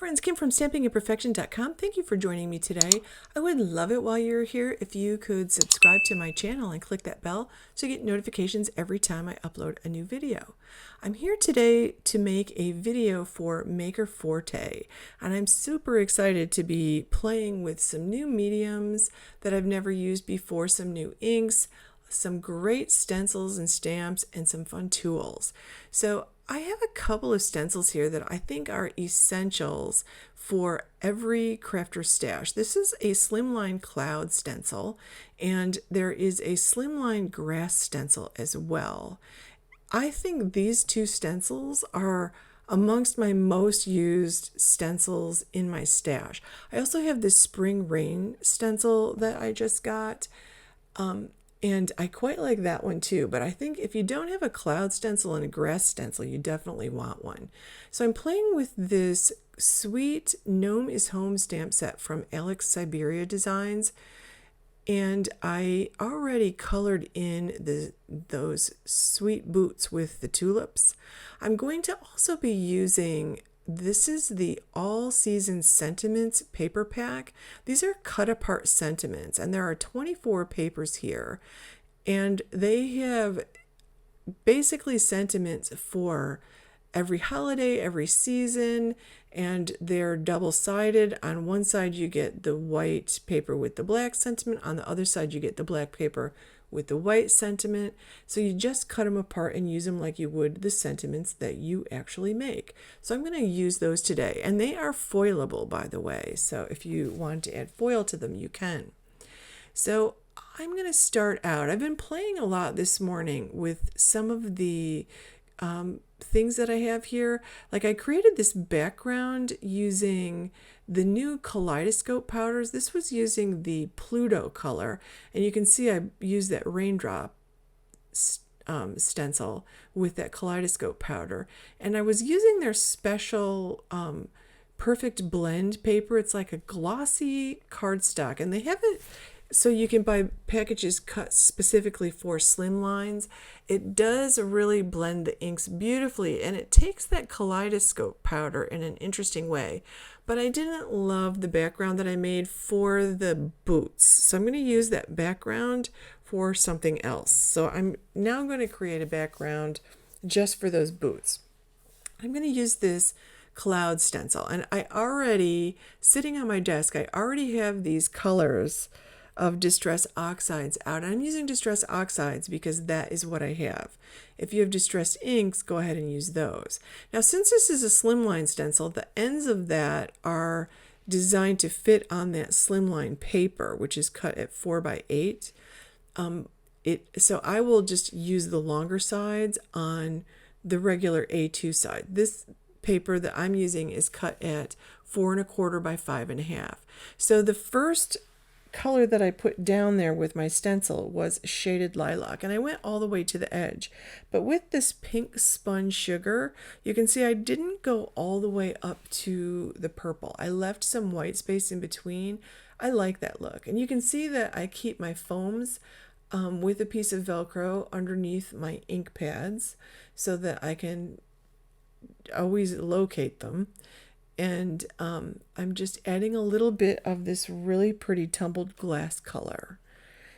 friends, Kim from stampingimperfection.com. Thank you for joining me today. I would love it while you're here if you could subscribe to my channel and click that bell so you get notifications every time I upload a new video. I'm here today to make a video for Maker Forte, and I'm super excited to be playing with some new mediums that I've never used before, some new inks, some great stencils and stamps, and some fun tools. So I have a couple of stencils here that I think are essentials for every crafter stash. This is a Slimline cloud stencil, and there is a Slimline grass stencil as well. I think these two stencils are amongst my most used stencils in my stash. I also have this spring rain stencil that I just got. And I quite like that one too, but I think if you don't have a cloud stencil and a grass stencil, you definitely want one. So I'm playing with this sweet Gnome is Home stamp set from Alex Syberia Designs, and I already colored in those sweet boots with the tulips. I'm going to also be using, this is the All Season Sentiments paper pack. These are cut apart sentiments, and there are 24 papers here, and they have basically sentiments for every holiday, every season, and they're double-sided. On one side you get the white paper with the black sentiment, on the other side you get the black paper with the white sentiment. So you just cut them apart and use them like you would the sentiments that you actually make. So I'm going to use those today, and they are foilable, by the way, so if you want to add foil to them, you can. So I'm going to start out. I've been playing a lot this morning with some of the things that I have here. Like, I created this background using the new Kaleidoscope powders. This was using the Pluto color, and you can see I used that raindrop stencil with that Kaleidoscope powder, and I was using their special perfect blend paper. It's like a glossy cardstock, and they have it so you can buy packages cut specifically for Slimlines. It does really blend the inks beautifully, and it takes that Kaleidoscope powder in an interesting way. But I didn't love the background that I made for the boots, so I'm going to use that background for something else. So I'm now going to create a background just for those boots. I'm going to use this cloud stencil, and I already, sitting on my desk, I already have these colors of Distress Oxides out. I'm using Distress Oxides because that is what I have. If you have distressed inks, go ahead and use those. Now, since this is a Slimline stencil, the ends of that are designed to fit on that Slimline paper, which is cut at 4x8. So I will just use the longer sides on the regular A2 side. This paper that I'm using is cut at 4 1/4 by 5 1/2. So the first color that I put down there with my stencil was shaded lilac, and I went all the way to the edge. But with this pink spun sugar, you can see I didn't go all the way up to the purple. I left some white space in between. I like that look, and you can see that I keep my foams with a piece of Velcro underneath my ink pads so that I can always locate them. And I'm just adding a little bit of this really pretty tumbled glass color.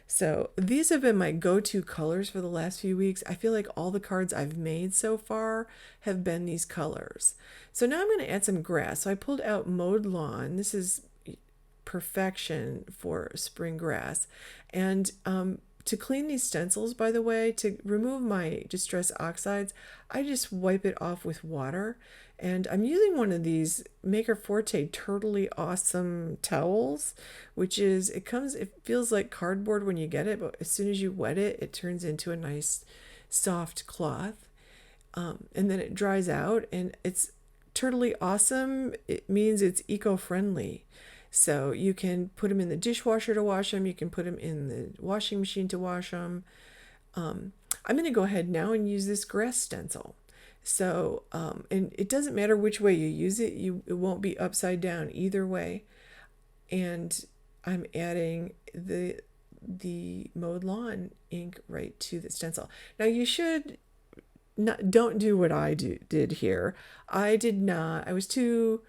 So these have been my go-to colors for the last few weeks. I feel like all the cards I've made so far have been these colors. So now I'm going to add some grass. So I pulled out Mowed Lawn. This is perfection for spring grass. And to clean these stencils, by the way, to remove my Distress Oxides, I just wipe it off with water. And I'm using one of these Maker Forte Turtly Awesome towels, which is, it feels like cardboard when you get it, but as soon as you wet it, it turns into a nice soft cloth. And then it dries out, and it's Turtly Awesome. It means it's eco-friendly. So you can put them in the dishwasher to wash them. You can put them in the washing machine to wash them. I'm going to go ahead now and use this grass stencil. So, and it doesn't matter which way you use it. It won't be upside down either way. And I'm adding the Mowed Lawn ink right to the stencil. Now you should don't do what I did here. I was too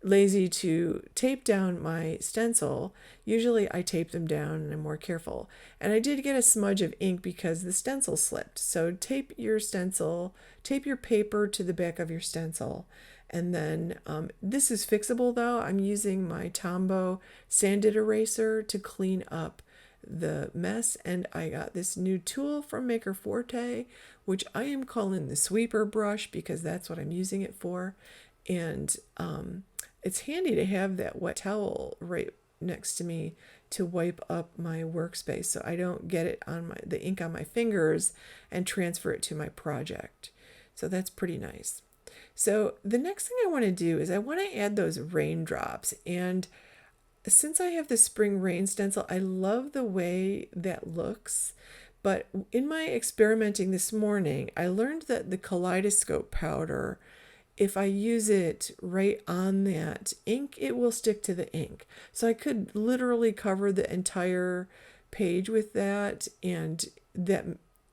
lazy to tape down my stencil. Usually I tape them down and I'm more careful. And I did get a smudge of ink because the stencil slipped. So tape your stencil, tape your paper to the back of your stencil. And then this is fixable though. I'm using my Tombow sanded eraser to clean up the mess, and I got this new tool from Maker Forte, which I am calling the sweeper brush because that's what I'm using it for. And it's handy to have that wet towel right next to me to wipe up my workspace so I don't get it on the ink on my fingers and transfer it to my project. So that's pretty nice. So the next thing I want to do is I want to add those raindrops. And since I have the spring rain stencil, I love the way that looks. But in my experimenting this morning, I learned that the Kaleidoscope powder, if I use it right on that ink, it will stick to the ink. So I could literally cover the entire page with that, and that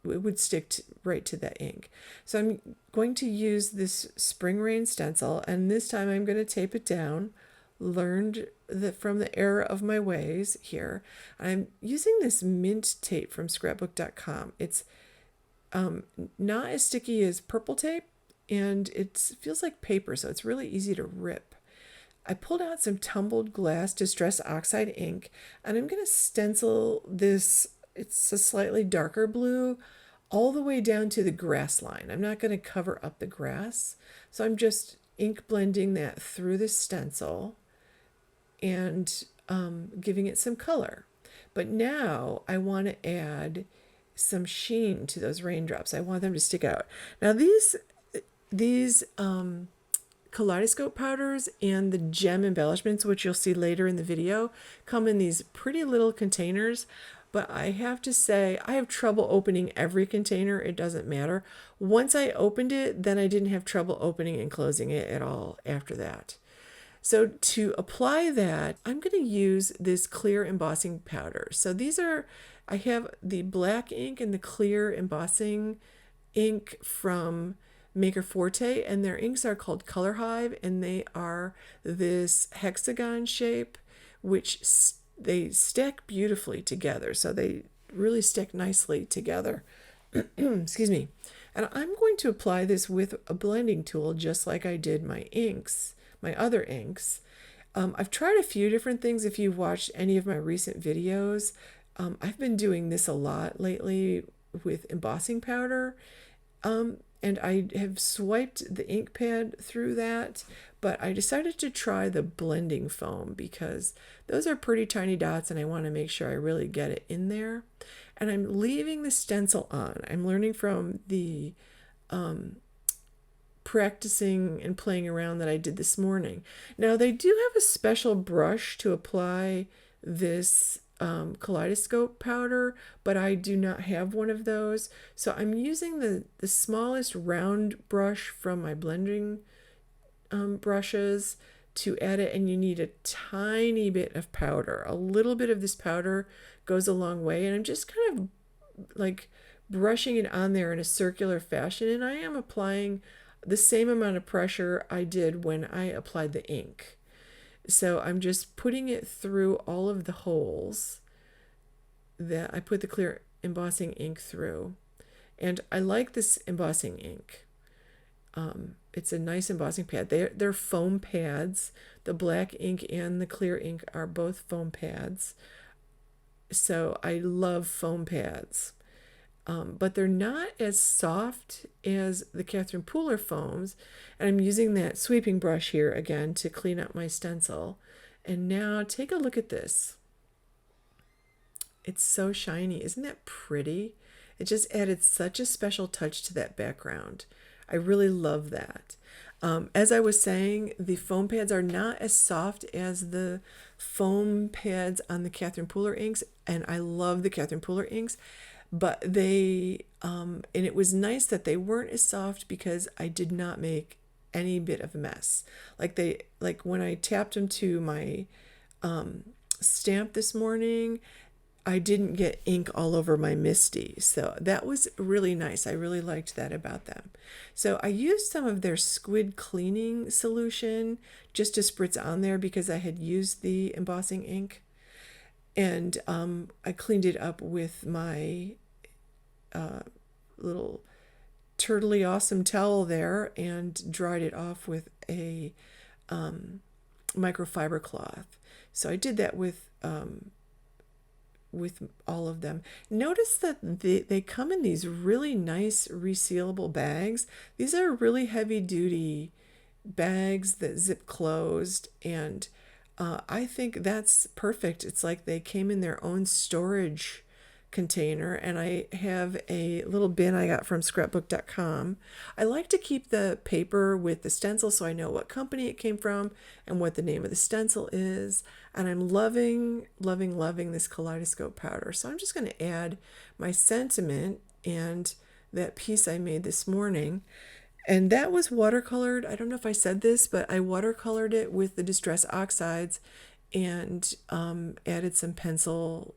it would stick right to that ink. So I'm going to use this spring rain stencil, and this time I'm going to tape it down. Learned from the error of my ways here. I'm using this mint tape from scrapbook.com. It's not as sticky as purple tape, and it feels like paper, so it's really easy to rip. I pulled out some tumbled glass distress oxide ink, and I'm going to stencil this. It's a slightly darker blue all the way down to the grass line. I'm not going to cover up the grass, so I'm just ink blending that through the stencil and giving it some color. But now I want to add some sheen to those raindrops. I want them to stick out. Now these kaleidoscope powders and the gem embellishments, which you'll see later in the video, come in these pretty little containers. But I have to say, I have trouble opening every container. It doesn't matter. Once I opened it, then I didn't have trouble opening and closing it at all after that. So to apply that, I'm going to use this clear embossing powder. So I have the black ink and the clear embossing ink from Maker Forte, and their inks are called Color Hive, and they are this hexagon shape, which they stack beautifully together. So they really stick nicely together. Excuse me. And I'm going to apply this with a blending tool just like I did my inks, my other inks. I've tried a few different things. If you've watched any of my recent videos, I've been doing this a lot lately with embossing powder. And I have swiped the ink pad through that, but I decided to try the blending foam because those are pretty tiny dots and I want to make sure I really get it in there. And I'm leaving the stencil on. I'm learning from the practicing and playing around that I did this morning. Now they do have a special brush to apply this kaleidoscope powder, but I do not have one of those. So I'm using the smallest round brush from my blending brushes to add it, and you need a tiny bit of powder. A little bit of this powder goes a long way, and I'm just kind of like brushing it on there in a circular fashion, and I am applying the same amount of pressure I did when I applied the ink. So I'm just putting it through all of the holes that I put the clear embossing ink through. And I like this embossing ink. It's a nice embossing pad. They're foam pads. The black ink and the clear ink are both foam pads. So I love foam pads. But they're not as soft as the Catherine Pooler foams. And I'm using that sweeping brush here again to clean up my stencil. And now take a look at this. It's so shiny. Isn't that pretty? It just added such a special touch to that background. I really love that. As I was saying, the foam pads are not as soft as the foam pads on the Catherine Pooler inks. And I love the Catherine Pooler inks. But they, and it was nice that they weren't as soft because I did not make any bit of a mess. Like when I tapped them to my stamp this morning, I didn't get ink all over my Misty. So that was really nice. I really liked that about them. So I used some of their squid cleaning solution just to spritz on there because I had used the embossing ink. And I cleaned it up with my little turtly awesome towel there and dried it off with a microfiber cloth. So I did that with all of them. Notice that they come in these really nice resealable bags. These are really heavy duty bags that zip closed, and I think that's perfect. It's like they came in their own storage container, and I have a little bin I got from scrapbook.com. I like to keep the paper with the stencil so I know what company it came from and what the name of the stencil is. And I'm loving this Kaleidoscope powder. So I'm just going to add my sentiment and that piece I made this morning. And that was watercolored. I don't know if I said this, but I watercolored it with the Distress Oxides and added some pencil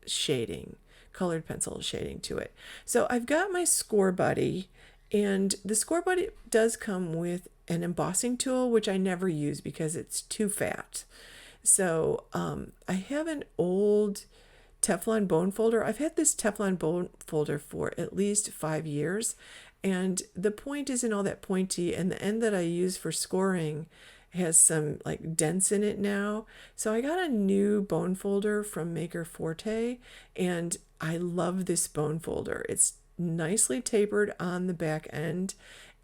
shading, colored pencil shading to it. So I've got my score buddy, and the score buddy does come with an embossing tool, which I never use because it's too fat. So I have an old Teflon bone folder. I've had this Teflon bone folder for at least 5 years, and the point isn't all that pointy, and the end that I use for scoring has some like dents in it now. So I got a new bone folder from Maker Forte, and I love this bone folder. It's nicely tapered on the back end,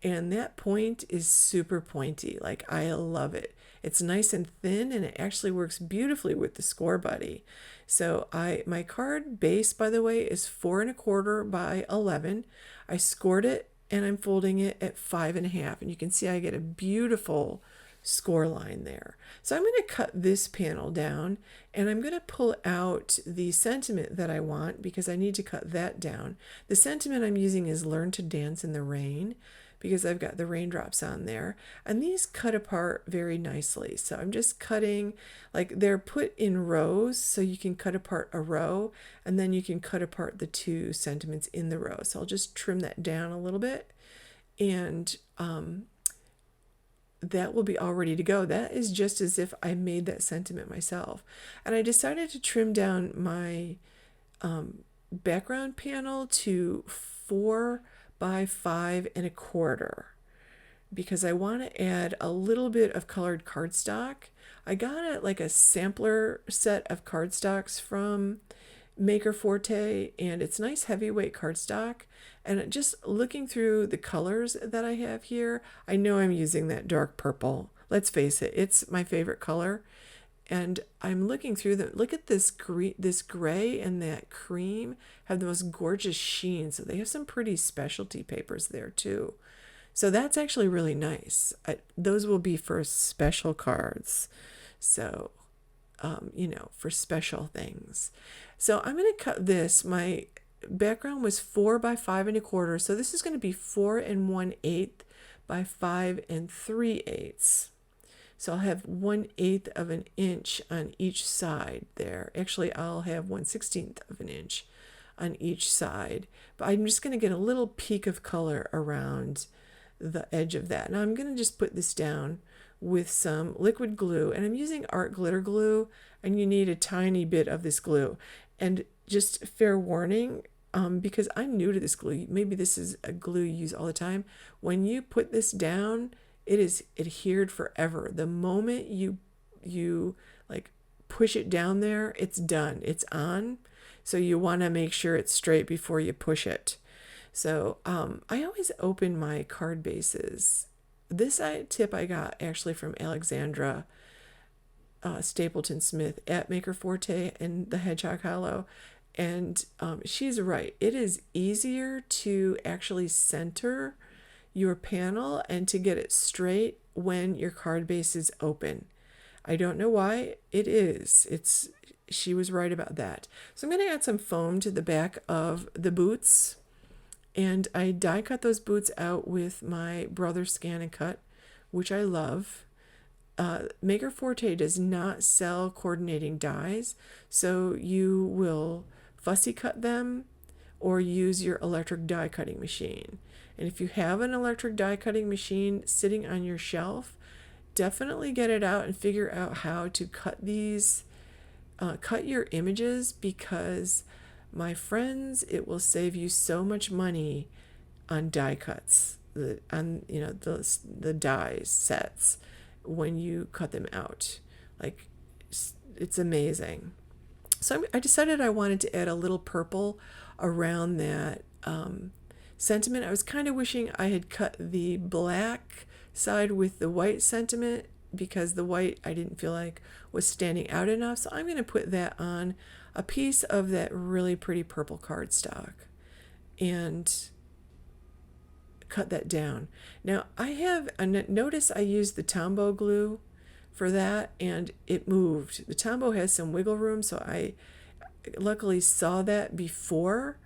and that point is super pointy. Like, I love it. It's nice and thin, and it actually works beautifully with the score buddy. So my card base, by the way, is 4¼ by 11. I scored it, and I'm folding it at 5½, and you can see I get a beautiful score line there. So I'm going to cut this panel down, and I'm going to pull out the sentiment that I want because I need to cut that down. The sentiment I'm using is Learn to Dance in the Rain because I've got the raindrops on there, and these cut apart very nicely. So I'm just cutting, like, they're put in rows, so you can cut apart a row and then you can cut apart the two sentiments in the row. So I'll just trim that down a little bit, and that will be all ready to go. That is just as if I made that sentiment myself. And I decided to trim down my background panel to 4 by 5¼ because I want to add a little bit of colored cardstock. I got like a sampler set of cardstocks from Maker Forte, and it's nice heavyweight cardstock. And just looking through the colors that I have here, I know I'm using that dark purple. Let's face it, it's my favorite color. And I'm looking through them. Look at this gray and that cream have the most gorgeous sheen. So they have some pretty specialty papers there too. So that's actually really nice. Those will be for special cards. So, for special things. So I'm going to cut this. My background was 4 by 5¼ so this is going to be 4 1/8 by 5 3/8. So I'll have 1/8 of an inch on each side there. Actually, I'll have 1/16 of an inch on each side, but I'm just going to get a little peak of color around the edge of that. Now I'm going to just put this down with some liquid glue, and I'm using art glitter glue, and you need a tiny bit of this glue. And just fair warning, because I'm new to this glue, maybe this is a glue you use all the time. When you put this down, it is adhered forever. The moment you like push it down there, it's done. It's on. So you want to make sure it's straight before you push it. So I always open my card bases. This tip I got actually from Alexandra Stapleton Smith at Maker Forte and the Hedgehog Hollow. And she's right. It is easier to actually center your panel and to get it straight when your card base is open. I don't know why it is. She was right about that. So I'm going to add some foam to the back of the boots. And I die cut those boots out with my Brother Scan and Cut, which I love. Maker Forte does not sell coordinating dies, so you will fussy cut them or use your electric die cutting machine. And if you have an electric die cutting machine sitting on your shelf, definitely get it out and figure out how to cut these, cut your images, because my friends, it will save you so much money on die cuts, on the die sets when you cut them out. Like, it's amazing. So I decided I wanted to add a little purple around that sentiment. I was kind of wishing I had cut the black side with the white sentiment, because the white I didn't feel like was standing out enough. So I'm going to put that on a piece of that really pretty purple cardstock and cut that down. Now I have notice I used the Tombow glue for that, and it moved. The Tombow has some wiggle room, so I luckily saw that before,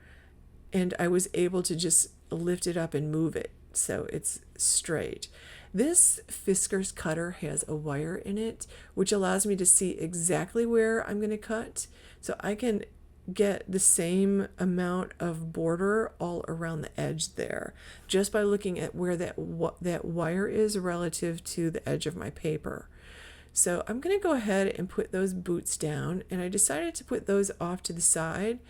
and I was able to just lift it up and move it so it's straight. This Fiskars cutter has a wire in it, which allows me to see exactly where I'm going to cut, so I can get the same amount of border all around the edge there just by looking at where that wire is relative to the edge of my paper. So I'm going to go ahead and put those boots down, and I decided to put those off to the side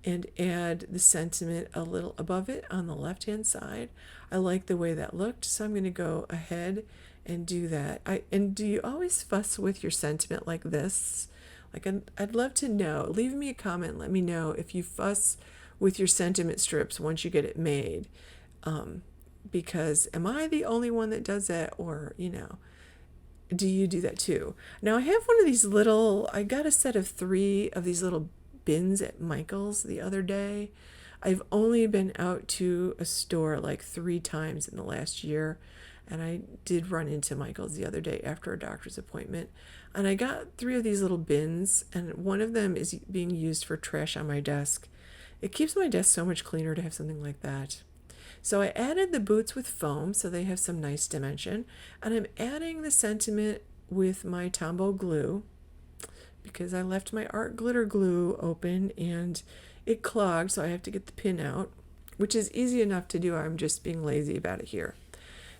and add the sentiment a little above it on the left hand side. I like the way that looked, so I'm going to go ahead and do that. And do you always fuss with your sentiment like this? Like, I'd love to know. Leave me a comment, let me know if you fuss with your sentiment strips once you get it made, because am I the only one that does that, or do you do that too? Now I have one of these little, I got a set of 3 of these little bins at Michael's the other day. I've only been out to a store like 3 times in the last year, and I did run into Michael's the other day after a doctor's appointment, and I got 3 of these little bins, and one of them is being used for trash on my desk. It keeps my desk so much cleaner to have something like that. So I added the boots with foam so they have some nice dimension, and I'm adding the sentiment with my Tombow glue because I left my art glitter glue open and it clogged, so I have to get the pin out, which is easy enough to do. I'm just being lazy about it here.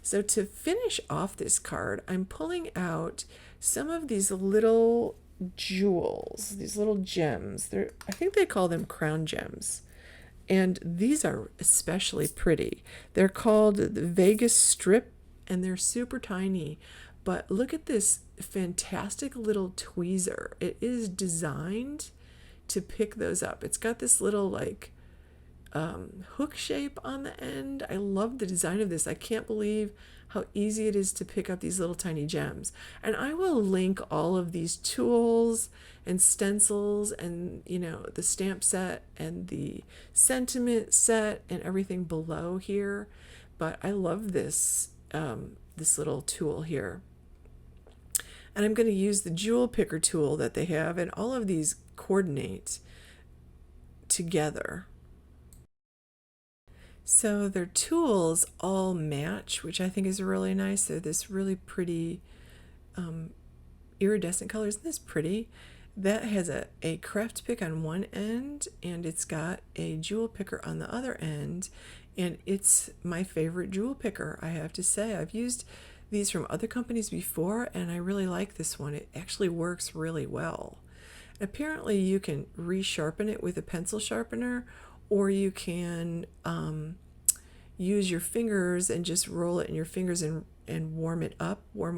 So to finish off this card, I'm pulling out some of these little jewels, these little gems. I think they call them crown gems. And these are especially pretty. They're called the Vegas Strip, and they're super tiny. But look at this fantastic little tweezer. It is designed to pick those up. It's got this little like hook shape on the end. I love the design of this. I can't believe how easy it is to pick up these little tiny gems. And I will link all of these tools and stencils and the stamp set and the sentiment set and everything below here. But I love this this little tool here. And I'm going to use the jewel picker tool that they have, and all of these coordinate together. So their tools all match, which I think is really nice. They're this really pretty iridescent colors. Isn't this pretty? That has a craft pick on one end, and it's got a jewel picker on the other end, and it's my favorite jewel picker, I have to say. I've used these from other companies before, and I really like this one. It actually works really well. Apparently you can resharpen it with a pencil sharpener, or you can use your fingers and just roll it in your fingers and warm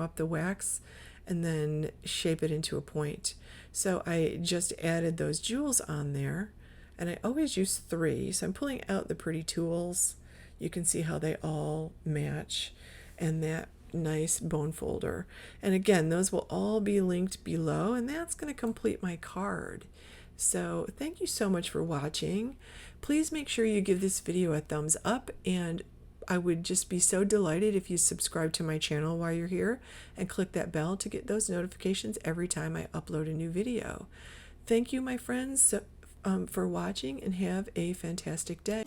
up the wax, and then shape it into a point. So I just added those jewels on there, and I always use 3. So I'm pulling out the pretty tools. You can see how they all match, and that nice bone folder. And again, those will all be linked below, and that's going to complete my card. So thank you so much for watching. Please make sure you give this video a thumbs up, and I would just be so delighted if you subscribe to my channel while you're here and click that bell to get those notifications every time I upload a new video. Thank you, my friends, for watching, and have a fantastic day.